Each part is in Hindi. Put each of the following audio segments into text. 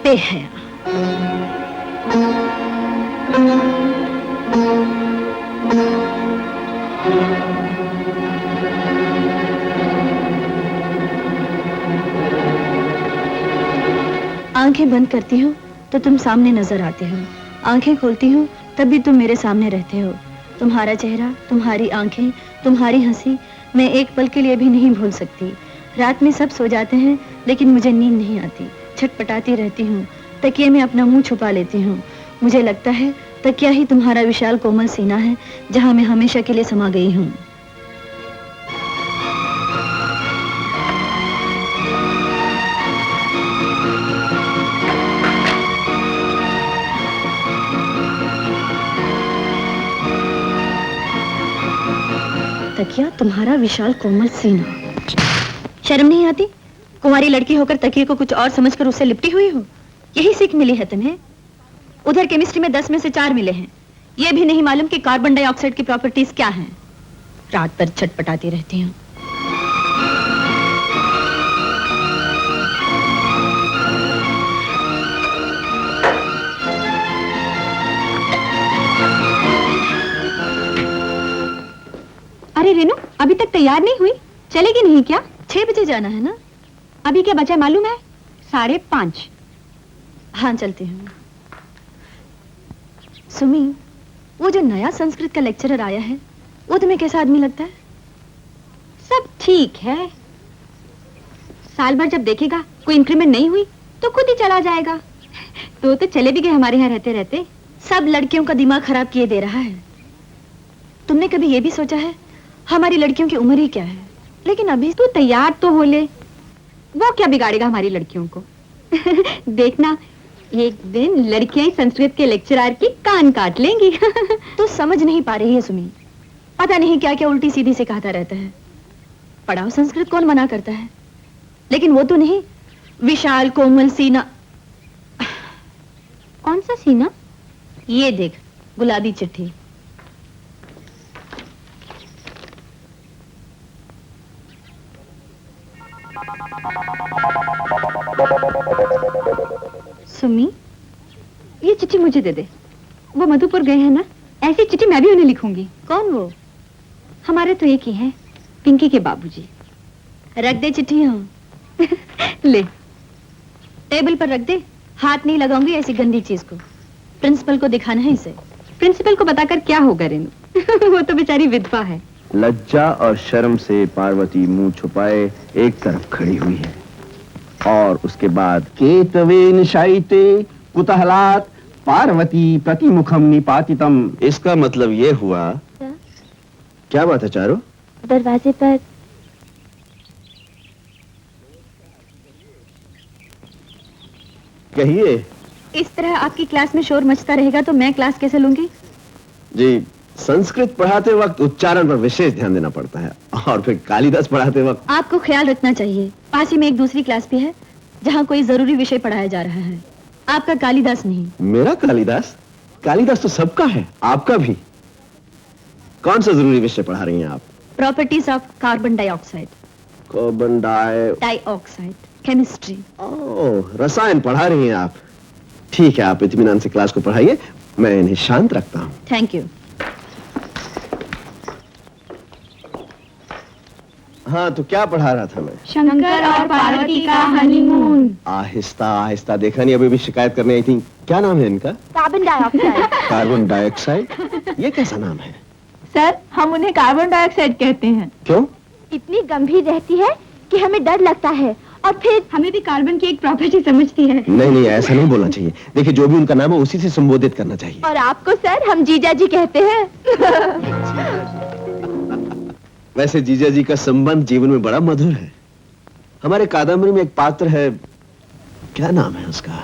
बेहया। आंखें बंद करती हूँ तो तुम सामने नजर आते हो, आंखें खोलती हूँ तब भी तुम मेरे सामने रहते हो। तुम्हारा चेहरा, तुम्हारी आंखें, तुम्हारी हंसी मैं एक पल के लिए भी नहीं भूल सकती। रात में सब सो जाते हैं लेकिन मुझे नींद नहीं आती, छटपटाती रहती हूँ, तकिए में अपना मुंह छुपा लेती हूँ। मुझे लगता है तकिया ही तुम्हारा विशाल कोमल सीना है जहाँ मैं हमेशा के लिए समा गई हूँ। तकिया तुम्हारा विशाल कोमल सीना। शर्म नहीं आती? कुंवारी लड़की होकर तकिए को कुछ और समझकर उससे लिपटी हुई हो। यही सीख मिली है तुम्हें? उधर केमिस्ट्री में 10 में से 4 मिले हैं, ये भी नहीं मालूम कि कार्बन डाइऑक्साइड की प्रॉपर्टीज क्या हैं। रात भर छटपटाती रहती हूँ। अरे रेनू, अभी तक तैयार नहीं हुई? चलेगी नहीं क्या? 6 बजे जाना है ना? अभी क्या बचा मालूम है? 5:30। हाँ चलती हूँ। सुमी, वो जो नया संस्कृत का लेक्चरर आया है वो तुम्हें कैसा आदमी लगता है? सब ठीक है, साल भर जब देखेगा कोई इंक्रीमेंट नहीं हुई तो खुद ही चला जाएगा। तो चले भी गए हमारे यहाँ रहते रहते। सब लड़कियों का दिमाग खराब किए दे रहा है। तुमने कभी ये भी सोचा है हमारी लड़कियों की उम्र ही क्या है? लेकिन अभी तू तैयार तो हो ले, वो क्या बिगाड़ेगा हमारी लड़कियों को। देखना, एक दिन लड़कियां ही संस्कृत के लेक्चरर की कान काट लेंगी। तू समझ नहीं पा रही है सुमी, पता नहीं क्या क्या उल्टी सीधी से कहता रहता है। पढ़ाओ संस्कृत कौन मना करता है, लेकिन वो तो नहीं विशाल कोमल सीना। कौन सा सीना? ये देख, गुलाबी चिट्ठी। सुमी, ये चिट्ठी मुझे दे दे। वो मधुपुर गए हैं ना, ऐसी चिट्ठी मैं भी उन्हें लिखूंगी। कौन वो? हमारे तो एक ही हैं, पिंकी के बाबूजी। रख दे चिट्ठी यहाँ। ले, टेबल पर रख दे, हाथ नहीं लगाऊंगी ऐसी गंदी चीज को। प्रिंसिपल को दिखाना है इसे। प्रिंसिपल को बताकर क्या होगा रेनू? वो तो बेचारी विधवा है। लज्जा और शर्म से पार्वती मुंह छुपाए एक तरफ खड़ी हुई है और उसके बाद केतवेन शायिते कुतहलात पार्वती प्रतिमुखम निपातितम। इसका मतलब ये हुआ क्या बात है चारो? दरवाजे पर कहिए। इस तरह आपकी क्लास में शोर मचता रहेगा तो मैं क्लास कैसे लूंगी? जी, संस्कृत पढ़ाते वक्त उच्चारण पर विशेष ध्यान देना पड़ता है और फिर कालिदास पढ़ाते वक्त आपको ख्याल रखना चाहिए। पास ही में एक दूसरी क्लास भी है जहाँ कोई जरूरी विषय पढ़ाया जा रहा है। आपका कालिदास नहीं। मेरा कालिदास? कालिदास तो सबका है, आपका भी। कौन सा जरूरी विषय पढ़ा रही हैं आप? Properties of carbon dioxide. Carbon dioxide, chemistry. Oh, रसायन पढ़ा रही हैं आप। ठीक है, आप इत्मीनान से क्लास को पढ़ाइए, मैं इन्हें शांत रखता हूँ। Thank you. हाँ, तो क्या पढ़ा रहा था मैं? शंकर और पार्वती का हनीमून। आहिस्ता आहिस्ता, देखा नहीं अभी भी शिकायत करने आई थी। क्या नाम है इनका? Carbon dioxide. Carbon dioxide? ये कैसा नाम है? सर, हम उन्हें कार्बन डाइऑक्साइड कहते हैं। क्यों? इतनी गंभीर रहती है कि हमें डर लगता है और फिर हमें भी कार्बन की एक प्रॉपर्टी समझती है। नहीं नहीं, ऐसा नहीं बोलना चाहिए। देखिए, जो भी उनका नाम है उसी से संबोधित करना चाहिए। और आपको सर हम जीजा जी कहते हैं। वैसे जीजा जी का संबंध जीवन में बड़ा मधुर है। हमारे कादम्बरी में एक पात्र है, क्या नाम है उसका?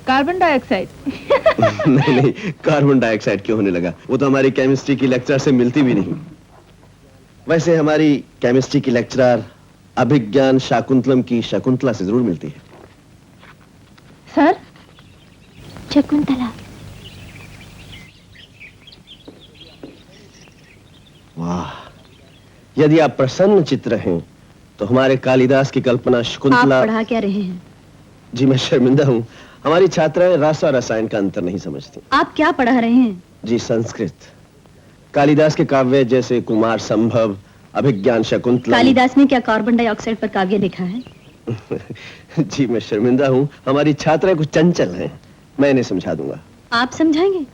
Carbon dioxide. नहीं नहीं, कार्बन डाइऑक्साइड क्यों होने लगा? वो तो हमारी केमिस्ट्री की लेक्चरर से मिलती भी नहीं। वैसे हमारी केमिस्ट्री की लेक्चरर अभिज्ञान शाकुंतलम की शकुंतला से जरूर मिलती है। सर, शकुंतला। वाह, यदि आप प्रसन्न चित्त हैं तो हमारे कालिदास की कल्पना आप शकुंतला। पढ़ा क्या रहे हैं? जी मैं शर्मिंदा हूँ, हमारी छात्राएं रस और रसायन का अंतर नहीं समझती। आप क्या पढ़ा रहे हैं? जी संस्कृत। कालिदास के काव्य जैसे कुमार संभव, अभिज्ञान शकुंतला। कालिदास ने क्या कार्बन डाइऑक्साइड पर काव्य लिखा है? जी मैं शर्मिंदा हूँ, हमारी छात्राएं कुछ चंचल हैं, मैं इन्हें समझा दूंगा। आप समझाएंगे?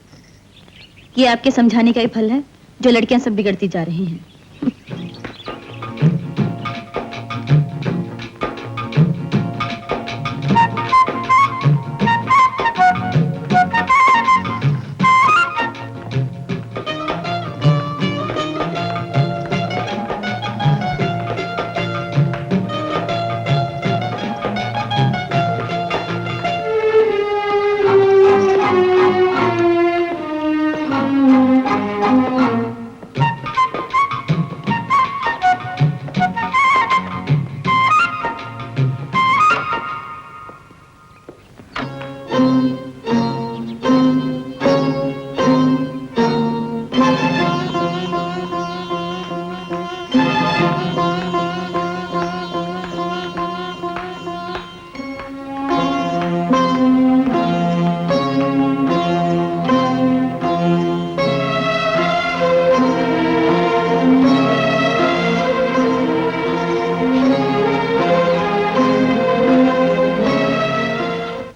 ये आपके समझाने का ही फल है जो लड़कियां सब बिगड़ती जा रही हैं।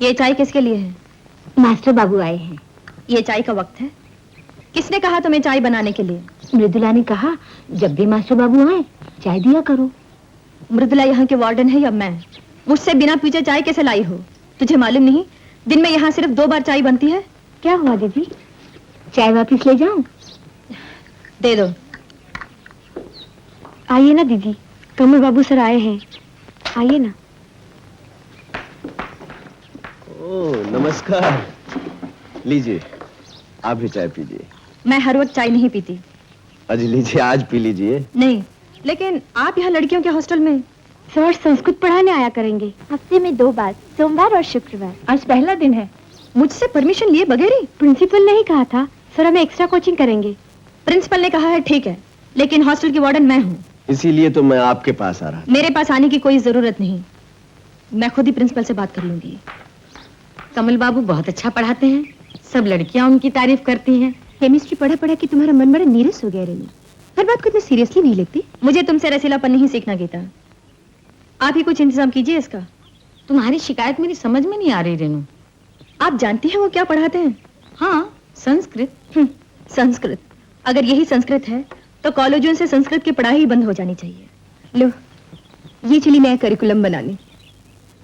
ये चाय किसके लिए है? मास्टर बाबू आए हैं। ये चाय का वक्त है? किसने कहा तुम्हें चाय बनाने के लिए? मृदुला ने कहा जब भी मास्टर बाबू आए चाय दिया करो। मृदुला यहाँ के वार्डन है या मैं? मुझसे बिना पूछे चाय कैसे लाई हो? तुझे मालूम नहीं दिन में यहाँ सिर्फ 2 बार चाय बनती है? क्या हुआ दीदी, चाय वापस ले जाऊं? दे दो। आइए ना दीदी, कमल बाबू सर आए हैं, आइए ना। ओह नमस्कार, लीजिए आप भी चाय पीजिए। मैं हर वक्त चाय नहीं पीती। अजी लीजिए, आज पी लीजिए। नहीं, लेकिन आप यहाँ लड़कियों के हॉस्टल में सर संस्कृत पढ़ाने आया करेंगे, हफ्ते में 2 बार, सोमवार और शुक्रवार। आज पहला दिन है। मुझसे परमिशन लिए बगैर ही? प्रिंसिपल ने ही कहा था सर हमें एक्स्ट्रा कोचिंग करेंगे। प्रिंसिपल ने कहा है ठीक है, लेकिन हॉस्टल की वार्डन मैं हूँ। इसीलिए तो मैं आपके पास आ रहा था। मेरे पास आने की कोई जरूरत नहीं, मैं खुद ही प्रिंसिपल से बात कर लूंगी। कमल बाबू बहुत अच्छा पढ़ाते हैं, सब लड़कियां उनकी तारीफ करती हैं। केमिस्ट्री पढ़ा पढ़ा कि तुम्हारा मन बड़ा नीरस हो गया रेनू, हर बात को इतना सीरियसली नहीं लेती। मुझे तुमसे रसीलापन नहीं सीखना गीता, आप ही कुछ इंतजाम कीजिए इसका। तुम्हारी शिकायत मेरी समझ में नहीं आ रही रेनू। आप जानती हैं वो क्या पढ़ाते हैं? हाँ, संस्कृत। संस्कृत। अगर यही संस्कृत है तो कॉलेजों से संस्कृत की पढ़ाई ही बंद हो जानी चाहिए। लो, ये चली नया करिकुलम बनाने।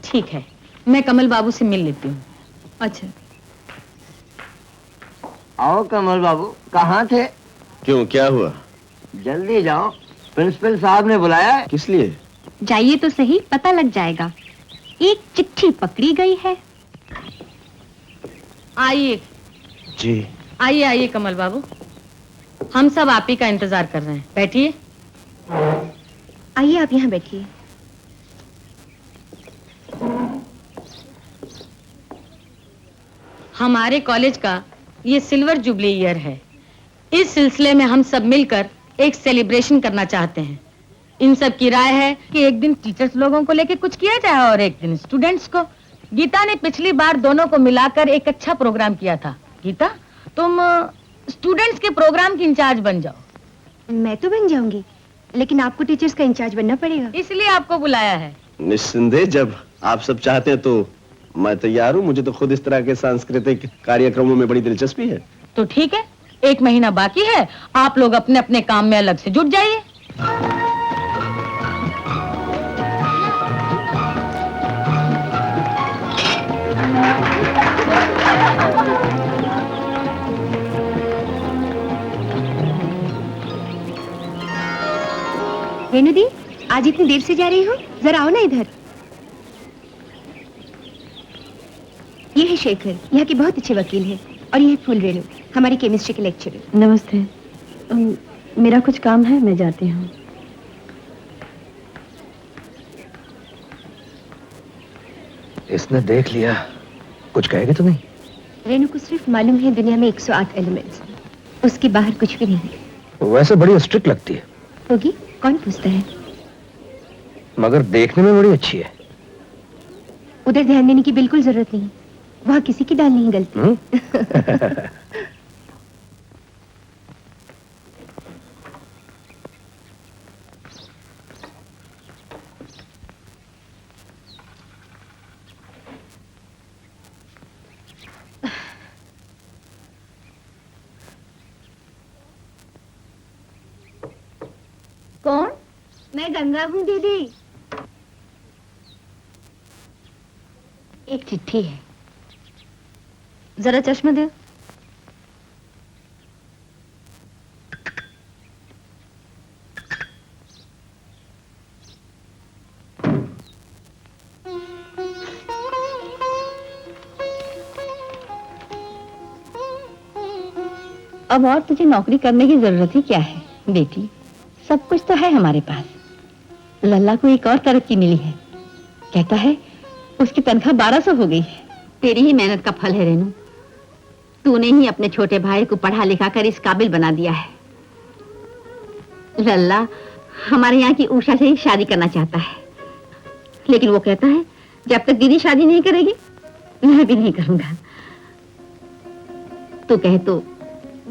ठीक है, मैं कमल बाबू से मिल लेती हूँ। अच्छा, आओ कमल बाबू, कहाँ थे? क्यों, क्या हुआ? जल्दी जाओ, प्रिंसिपल साहब ने बुलाया है। किस लिए? जाइए तो सही, पता लग जाएगा। एक चिट्ठी पकड़ी गई है। आइए जी। आइए आइए कमल बाबू, हम सब आप ही का इंतजार कर रहे हैं, बैठिए। आइए आप यहाँ बैठिए। हमारे कॉलेज का ये सिल्वर जुबली ईयर है। इस सिलसिले में हम सब मिलकर एक सेलिब्रेशन करना चाहते हैं। इन सब की राय है कि एक दिन टीचर्स लोगों को लेके कुछ किया जाए और एक दिन स्टूडेंट्स को। गीता ने पिछली बार दोनों को मिलाकर एक अच्छा प्रोग्राम किया था। गीता, तुम स्टूडेंट्स के प्रोग्राम की इंचार्ज बन जाओ। मैं तो बन जाऊंगी, लेकिन आपको टीचर्स का इंचार्ज बनना पड़ेगा। इसलिए आपको बुलाया है। निस्संदेह, जब आप सब चाहते हैं तो मैं तैयार हूँ। मुझे तो खुद इस तरह के सांस्कृतिक कार्यक्रमों में बड़ी दिलचस्पी है। तो ठीक है, 1 महीना बाकी है, आप लोग अपने अपने काम में अलग से जुट जाइए। रेनू दी, आज इतनी देर से जा रही हो, जरा आओ ना इधर। ये है शेखर, यहाँ के बहुत अच्छे वकील हैं, और ये है फूल रेनू, हमारी केमिस्ट्री के लेक्चरर। नमस्ते। मेरा कुछ काम है, मैं जाती हूँ। इसने देख लिया, कुछ कहेगा तो नहीं? रेनू को सिर्फ मालूम है दुनिया में 108 एलिमेंट्स, उसके बाहर कुछ भी नहीं। वैसे बड़ी स्ट्रिक्ट लगती है। होगी, कौन पूछता है? मगर देखने में बड़ी अच्छी है। उधर ध्यान देने की बिल्कुल जरूरत नहीं, वहाँ किसी की दाल नहीं गलती। कौन? मैं गंगा हूँ दीदी। एक चिट्ठी है। जरा चश्मा दो। अब और तुझे नौकरी करने की जरूरत ही क्या है बेटी? सब कुछ तो है हमारे पास। लल्ला को एक और तरक्की मिली है, कहता है उसकी तनख्वाह 1200 हो गई है। तेरी ही मेहनत का फल है रेनू। तूने ही अपने छोटे भाई को पढ़ा लिखा कर इस काबिल बना दिया है। लल्ला हमारे यहाँ की उषा से ही शादी करना चाहता है, लेकिन वो कहता है जब तक दीदी शादी नहीं करेगी मैं भी नहीं करूंगा। तू कहे तो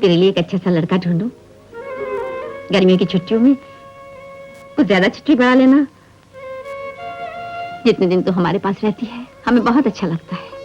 तेरे लिए एक अच्छा सा लड़का ढूंढूं। गर्मियों की छुट्टियों में कुछ ज्यादा छुट्टी बढ़ा लेना। जितने दिन तो हमारे पास रहती है हमें बहुत अच्छा लगता है।